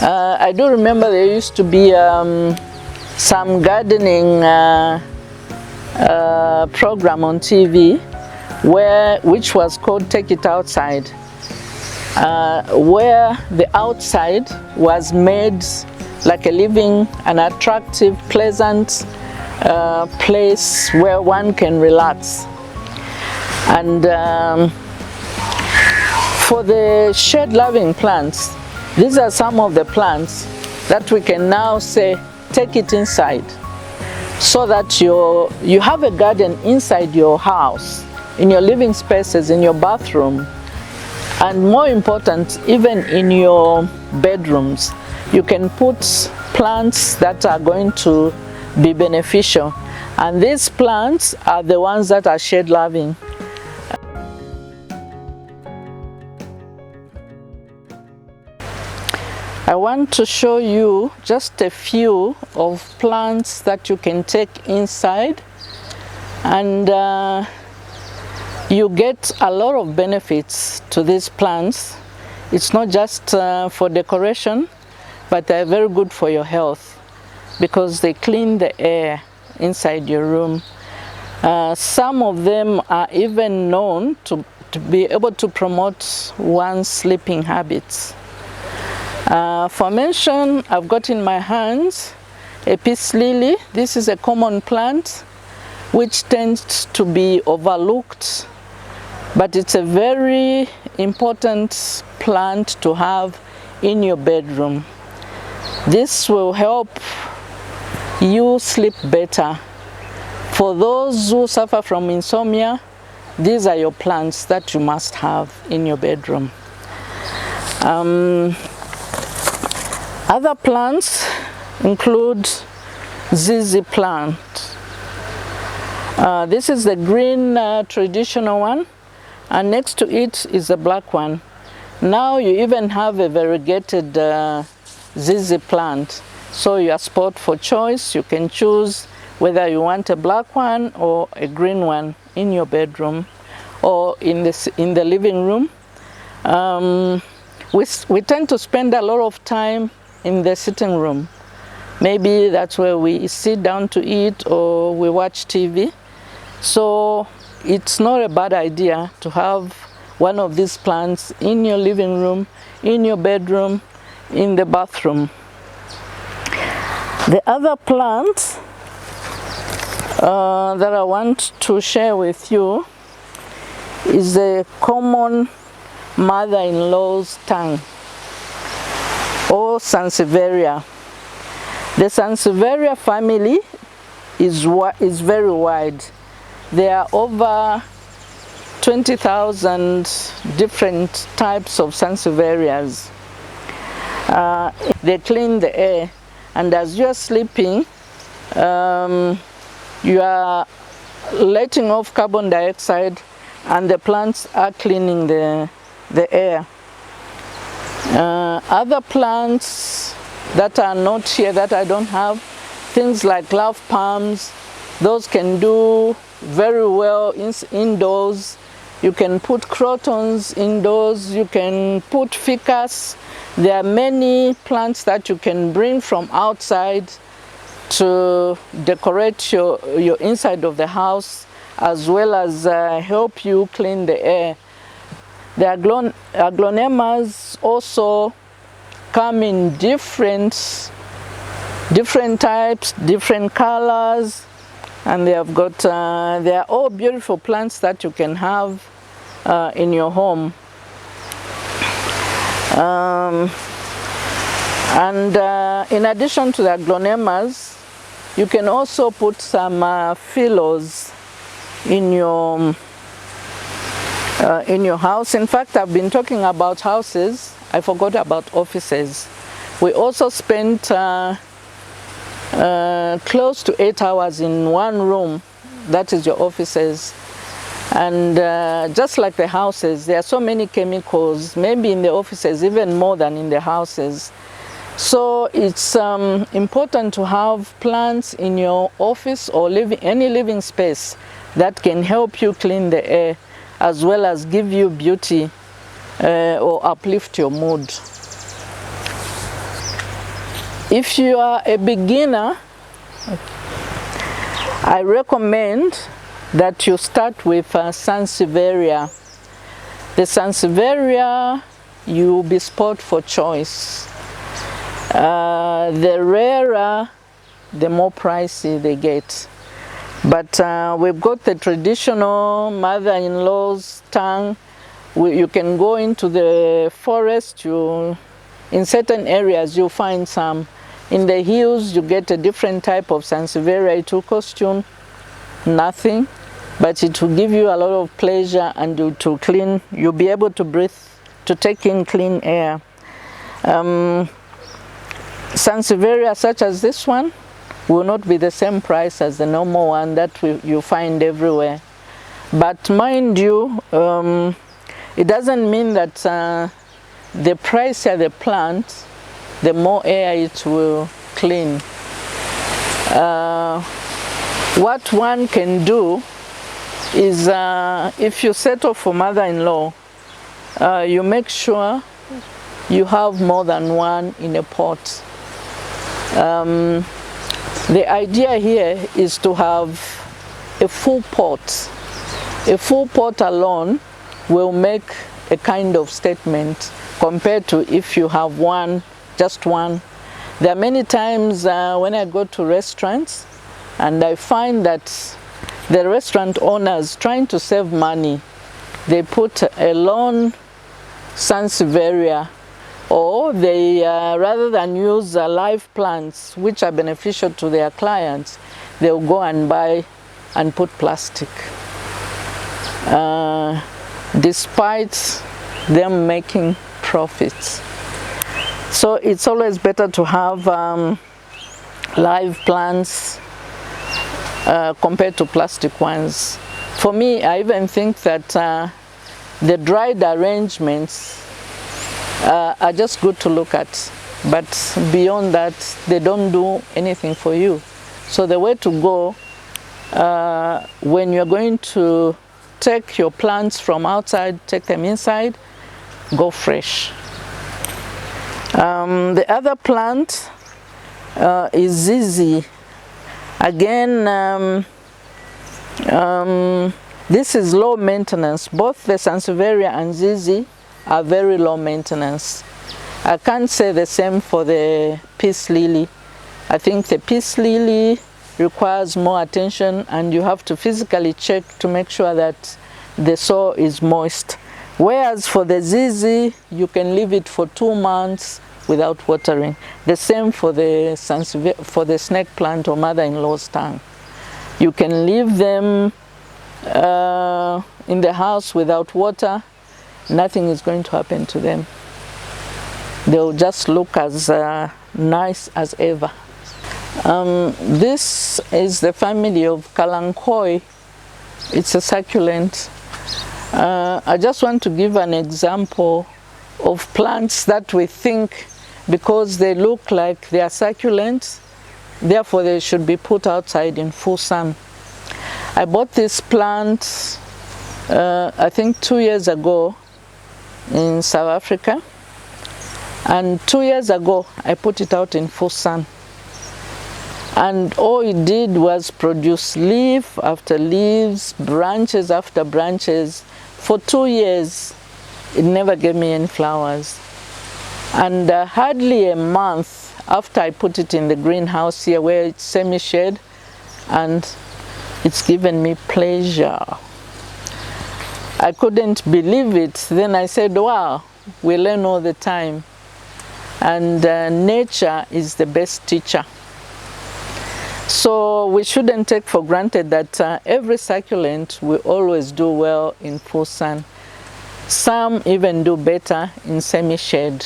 I do remember there used to be some gardening program on TV which was called Take It Outside, where the outside was made like a living, an attractive, pleasant place where one can relax. And for the shade-loving plants, these are some of the plants that we can now say, take it inside, so that you have a garden inside your house, in your living spaces, in your bathroom, and more important, even in your bedrooms. You can put plants that are going to be beneficial, and these plants are the ones that are shade-loving. I want to show you just a few of plants that you can take inside, and you get a lot of benefits to these plants. It's not just for decoration, but they're very good for your health because they clean the air inside your room. Some of them are even known to be able to promote one's sleeping habits. For mention, I've got in my hands a peace lily. This is a common plant which tends to be overlooked, but it's a very important plant to have in your bedroom. This will help you sleep better. For those who suffer from insomnia, these are your plants that you must have in your bedroom. Other plants include zizi plant. This is the green traditional one, and next to it is the black one. Now you even have a variegated zizi plant, so your spot for choice, you can choose whether you want a black one or a green one in your bedroom or in the living room. We tend to spend a lot of time in the sitting room. Maybe that's where we sit down to eat or we watch TV. So it's not a bad idea to have one of these plants in your living room, in your bedroom, in the bathroom. The other plant that I want to share with you is the common mother-in-law's tongue, or Sansevieria. The Sansevieria family is very wide. There are over 20,000 different types of Sansevierias. They clean the air, and as you're sleeping, you are letting off carbon dioxide, and the plants are cleaning the air. Other plants that are not here, that I don't have, things like love palms, those can do very well indoors. You can put crotons indoors, you can put ficus. There are many plants that you can bring from outside to decorate your inside of the house, as well as help you clean the air. The aglonemas also come in different types, different colors, and they are all beautiful plants that you can have in your home. In addition to the aglonemas, you can also put some phyllos in your house. In fact, I've been talking about houses. I forgot about offices. We also spent close to 8 hours in one room. That is your offices. And just like the houses, there are so many chemicals, maybe in the offices even more than in the houses. So it's important to have plants in your office or any living space that can help you clean the air, as well as give you beauty or uplift your mood. If you are a beginner, I recommend that you start with Sansevieria. The Sansevieria, you will be spot for choice. The rarer, the more pricey they get. But we've got the traditional mother-in-law's tongue. You can go into the forest, in certain areas you'll find some. In the hills you get a different type of Sansevieria. It will cost you nothing, but it will give you a lot of pleasure, and you'll be able to breathe, to take in clean air. Sansevieria such as this one will not be the same price as the normal one that you find everywhere. But mind you, it doesn't mean that the pricier the plant, the more air it will clean. What one can do is, if you settle for mother-in-law, you make sure you have more than one in a pot. The idea here is to have a full pot. A full pot alone will make a kind of statement compared to if you have one, just one. There are many times when I go to restaurants and I find that the restaurant owners, trying to save money, they put a lone Sansevieria, or they, rather than use live plants which are beneficial to their clients, they'll go and buy and put plastic. Despite them making profits. So it's always better to have live plants compared to plastic ones. For me, I even think that the dried arrangements are just good to look at, but beyond that they don't do anything for you. So the way to go when you're going to take your plants from outside, take them inside, go fresh. The other plant is Zizi. Again, this is low maintenance. Both the Sansevieria and Zizi are very low maintenance. I can't say the same for the peace lily. I think the peace lily requires more attention, and you have to physically check to make sure that the soil is moist. Whereas for the Zizi, you can leave it for 2 months without watering. The same for the snake plant or mother-in-law's tongue. You can leave them in the house without water. Nothing is going to happen to them. They'll just look as nice as ever. This is the family of Kalankoi. It's a succulent. I just want to give an example of plants that we think, because they look like they are succulents, therefore they should be put outside in full sun. I bought this plant I think 2 years ago in South Africa, and 2 years ago I put it out in full sun, and all it did was produce leaf after leaves, branches after branches. For 2 years it never gave me any flowers, and hardly a month after I put it in the greenhouse here where it's semi-shade, and it's given me pleasure. I couldn't believe it. Then I said, wow, we learn all the time, and nature is the best teacher. So we shouldn't take for granted that every succulent will always do well in full sun. Some even do better in semi-shade.